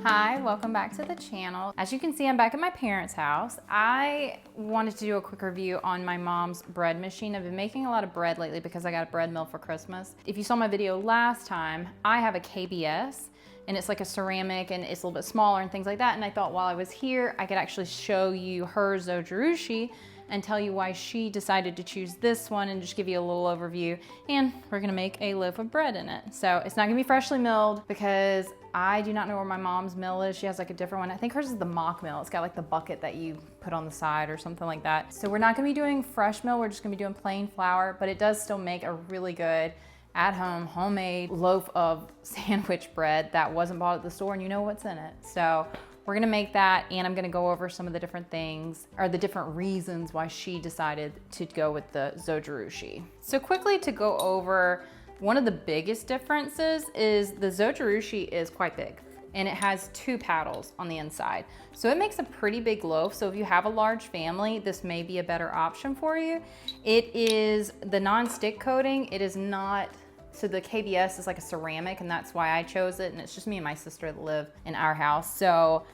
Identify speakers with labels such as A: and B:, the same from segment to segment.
A: Hi, welcome back to the channel. As you can see, I'm back at my parents' house. I wanted to do a quick review on my mom's bread machine. I've been making a lot of bread lately because I got a bread mill for Christmas. If you saw my video last time, I have a KBS and it's like a ceramic and it's a little bit smaller and things like that. And I thought while I was here, I could actually show you her Zojirushi and tell you why she decided to choose this one and just give you a little overview. And we're gonna make a loaf of bread in it. So it's not gonna be freshly milled because I do not know where my mom's mill is. She has like a different one. I think hers is the mock mill. It's got like the bucket that you put on the side or something like that. So we're not gonna be doing fresh mill. We're just gonna be doing plain flour, but it does still make a really good at-home homemade loaf of sandwich bread that wasn't bought at the store and you know what's in it. So we're gonna make that, and I'm gonna go over some of the different things or the different reasons why she decided to go with the Zojirushi. So quickly to go over, one of the biggest differences is the Zojirushi is quite big and it has 2 paddles on the inside. So it makes a pretty big loaf. So if you have a large family, this may be a better option for you. It is the non-stick coating. It is not, so the KBS is like a ceramic and that's why I chose it. And it's just me and my sister that live in our house. So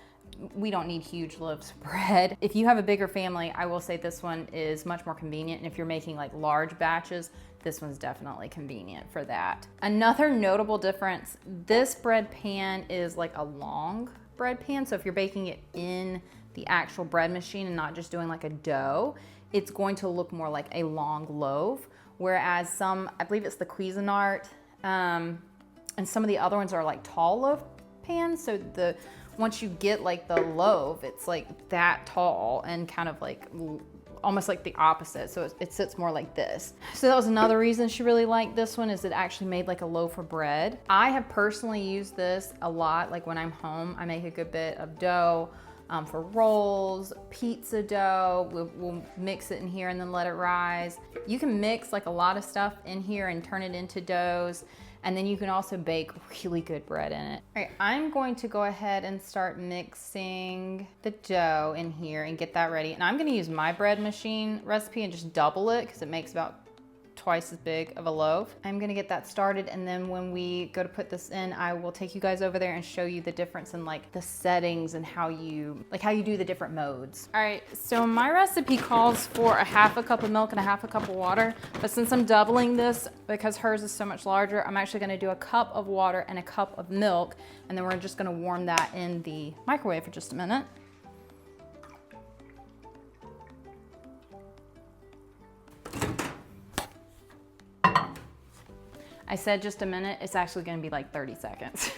A: we don't need huge loaves of bread. If you have a bigger family, I will say this one is much more convenient. And if you're making like large batches, this one's definitely convenient for that. Another notable difference, this bread pan is like a long bread pan. So if you're baking it in the actual bread machine and not just doing like a dough, it's going to look more like a long loaf. Whereas some, I believe it's the Cuisinart, and some of the other ones are like tall loaf pans. So once you get like the loaf, it's like that tall and kind of like almost like the opposite. So it sits more like this. So that was another reason she really liked this one, is it actually made like a loaf of bread. I have personally used this a lot. Like when I'm home, I make a good bit of dough for rolls, pizza dough. We'll mix it in here and then let it rise. You can mix like a lot of stuff in here and turn it into doughs. And then you can also bake really good bread in it. All right, I'm going to go ahead and start mixing the dough in here and get that ready. And I'm gonna use my bread machine recipe and just double it because it makes about twice as big of a loaf. I'm gonna get that started, and then when we go to put this in, I will take you guys over there and show you the difference in like the settings and how you do the different modes. All right, so my recipe calls for a half a cup of milk and a half a cup of water, but since I'm doubling this because hers is so much larger, I'm actually gonna do a cup of water and a cup of milk, and then we're just gonna warm that in the microwave for just a minute. I said just a minute, it's actually gonna be like 30 seconds.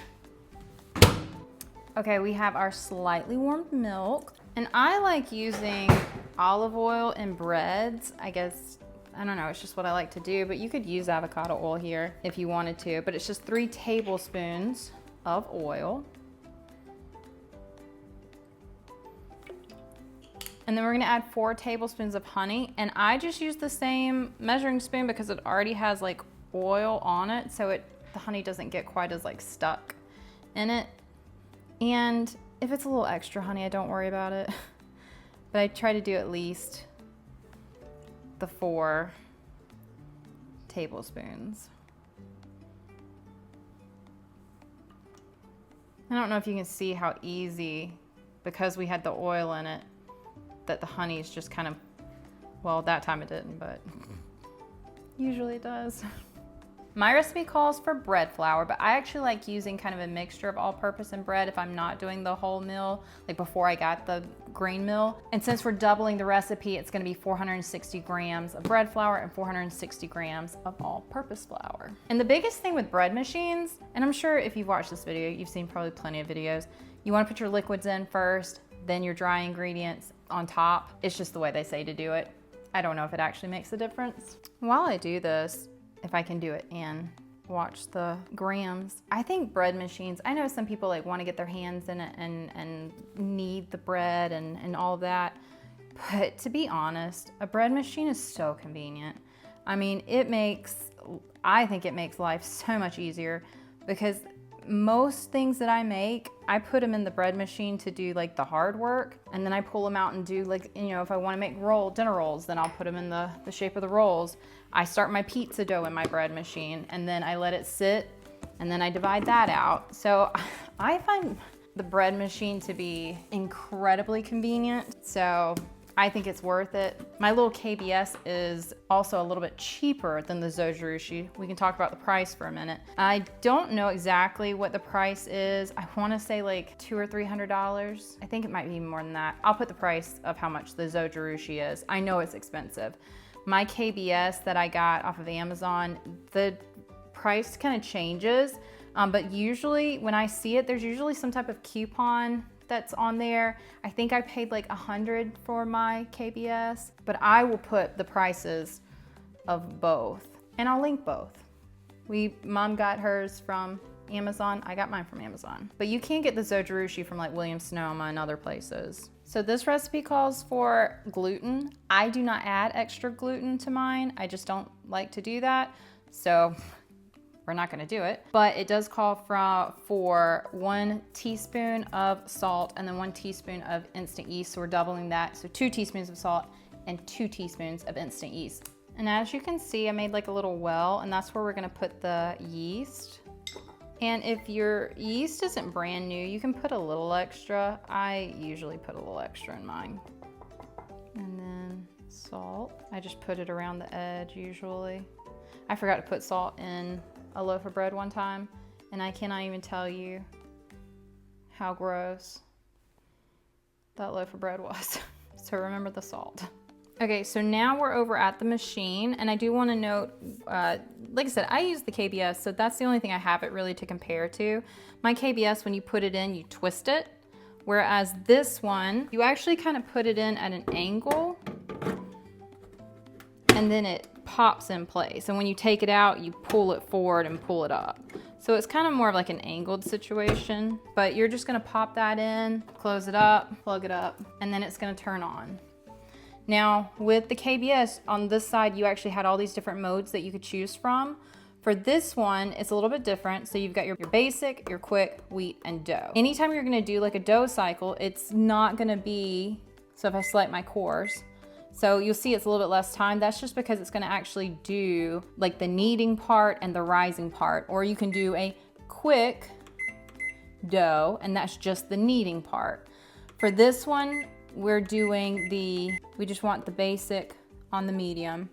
A: Okay, we have our slightly warmed milk, and I like using olive oil in breads. I guess, I don't know, it's just what I like to do, but you could use avocado oil here if you wanted to, but it's just 3 tablespoons of oil. And then we're gonna add 4 tablespoons of honey, and I just use the same measuring spoon because it already has like oil on it, so the honey doesn't get quite as like stuck in it. And if it's a little extra honey, I don't worry about it. But I try to do at least the 4 tablespoons. I don't know if you can see how easy, because we had the oil in it, that the honey is just kind of, well, that time it didn't, but usually it does. My recipe calls for bread flour, but I actually like using kind of a mixture of all-purpose and bread if I'm not doing the whole meal, like before I got the grain mill. And since we're doubling the recipe, it's gonna be 460 grams of bread flour and 460 grams of all-purpose flour. And the biggest thing with bread machines, and I'm sure if you've watched this video, you've seen probably plenty of videos, you wanna put your liquids in first, then your dry ingredients on top. It's just the way they say to do it. I don't know if it actually makes a difference. While I do this, if I can do it and watch the grams. I think bread machines, I know some people like want to get their hands in it and knead the bread and all of that. But to be honest, a bread machine is so convenient. I mean, I think it makes life so much easier because most things that I make, I put them in the bread machine to do like the hard work, and then I pull them out and do like, you know, if I want to make dinner rolls, then I'll put them in the shape of the rolls. I start my pizza dough in my bread machine and then I let it sit and then I divide that out. So I find the bread machine to be incredibly convenient, so I think it's worth it. My little KBS is also a little bit cheaper than the Zojirushi. We can talk about the price for a minute. I don't know exactly what the price is. I wanna say like $200 or $300. I think it might be more than that. I'll put the price of how much the Zojirushi is. I know it's expensive. My KBS that I got off of Amazon, the price kind of changes, but usually when I see it, there's usually some type of coupon that's on there. I think I paid like $100 for my KBS, but I will put the prices of both and I'll link both. Mom got hers from Amazon, I got mine from Amazon. But you can get the Zojirushi from like Williams-Sonoma and other places. So this recipe calls for gluten. I do not add extra gluten to mine. I just don't like to do that. So we're not gonna do it, but it does call for 1 teaspoon of salt and then 1 teaspoon of instant yeast. So we're doubling that. So 2 teaspoons of salt and 2 teaspoons of instant yeast. And as you can see, I made like a little well, and that's where we're gonna put the yeast. And if your yeast isn't brand new, you can put a little extra. I usually put a little extra in mine. And then salt. I just put it around the edge usually. I forgot to put salt in a loaf of bread one time, and I cannot even tell you how gross that loaf of bread was. So remember the salt. Okay, so now we're over at the machine, and I do want to note, like I said, I use the KBS, so that's the only thing I have it really to compare to. My KBS, when you put it in, you twist it, whereas this one, you actually kind of put it in at an angle, and then it pops in place. And when you take it out, you pull it forward and pull it up. So it's kind of more of like an angled situation, but you're just gonna pop that in, close it up, plug it up, and then it's gonna turn on. Now with the KBS, on this side, you actually had all these different modes that you could choose from. For this one, it's a little bit different. So you've got your basic, your quick, wheat, and dough. Anytime you're gonna do like a dough cycle, it's not gonna be, so if I select my course, so you'll see it's a little bit less time. That's just because it's gonna actually do like the kneading part and the rising part. Or you can do a quick dough, and that's just the kneading part. For this one, we're doing we just want the basic on the medium.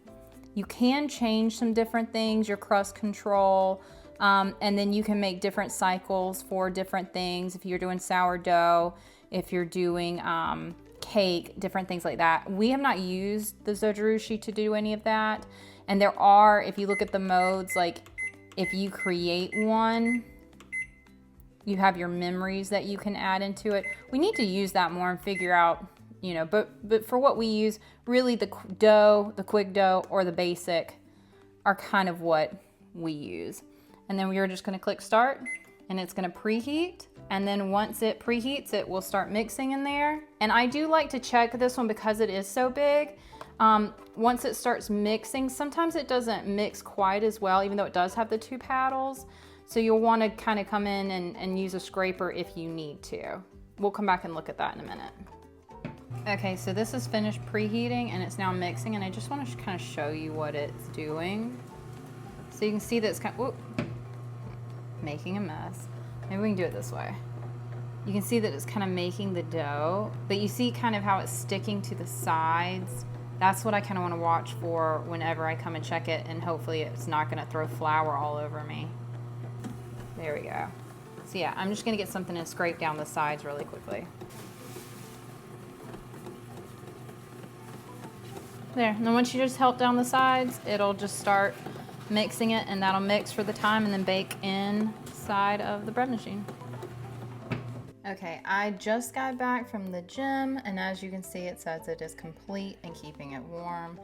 A: You can change some different things, your crust control, and then you can make different cycles for different things. If you're doing sourdough, if you're doing cake, different things like that. We have not used the Zojirushi to do any of that. And there are, if you look at the modes, like if you create one, you have your memories that you can add into it. We need to use that more and figure out, you know, but for what we use, really the dough, the quick dough, or the basic are kind of what we use. And then we are just gonna click start, and it's gonna preheat. And then once it preheats, it will start mixing in there. And I do like to check this one because it is so big. Once it starts mixing, sometimes it doesn't mix quite as well, even though it does have the 2 paddles. So you'll want to kind of come in and use a scraper if you need to. We'll come back and look at that in a minute. Okay, so this is finished preheating and it's now mixing, and I just want to kind of show you what it's doing. So you can see that it's kind of, making a mess. Maybe we can do it this way. You can see that it's kind of making the dough, but you see kind of how it's sticking to the sides. That's what I kind of want to watch for whenever I come and check it, and hopefully it's not going to throw flour all over me. There we go. So yeah, I'm just going to get something and scrape down the sides really quickly. There, and then once you just help down the sides, it'll just start mixing it, and that'll mix for the time and then bake inside of the bread machine. Okay, I just got back from the gym, and as you can see, it says it is complete and keeping it warm.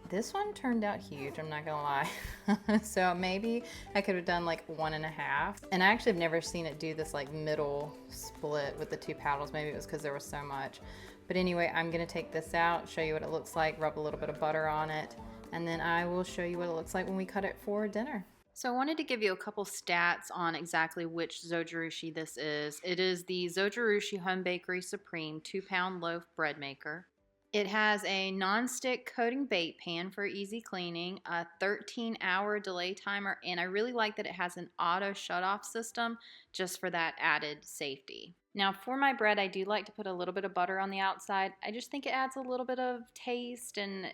A: This one turned out huge, I'm not gonna lie. So maybe I could have done like 1.5. And I actually have never seen it do this like middle split with the 2 paddles. Maybe it was because there was so much. But anyway, I'm gonna take this out, show you what it looks like, rub a little bit of butter on it, and then I will show you what it looks like when we cut it for dinner. So I wanted to give you a couple stats on exactly which Zojirushi this is. It is the Zojirushi Home Bakery Supreme 2-pound loaf bread maker. It has a non-stick coating bake pan for easy cleaning, a 13-hour delay timer, and I really like that it has an auto shut-off system just for that added safety. Now for my bread, I do like to put a little bit of butter on the outside. I just think it adds a little bit of taste and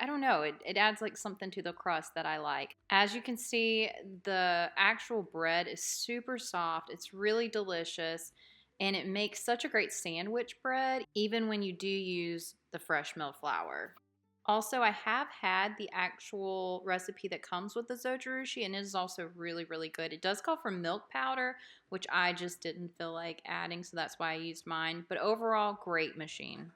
A: I don't know, it adds like something to the crust that I like. As you can see, the actual bread is super soft. It's really delicious. And it makes such a great sandwich bread, even when you do use the fresh mill flour. Also, I have had the actual recipe that comes with the Zojirushi, and it is also really, really good. It does call for milk powder, which I just didn't feel like adding, so that's why I used mine. But overall, great machine.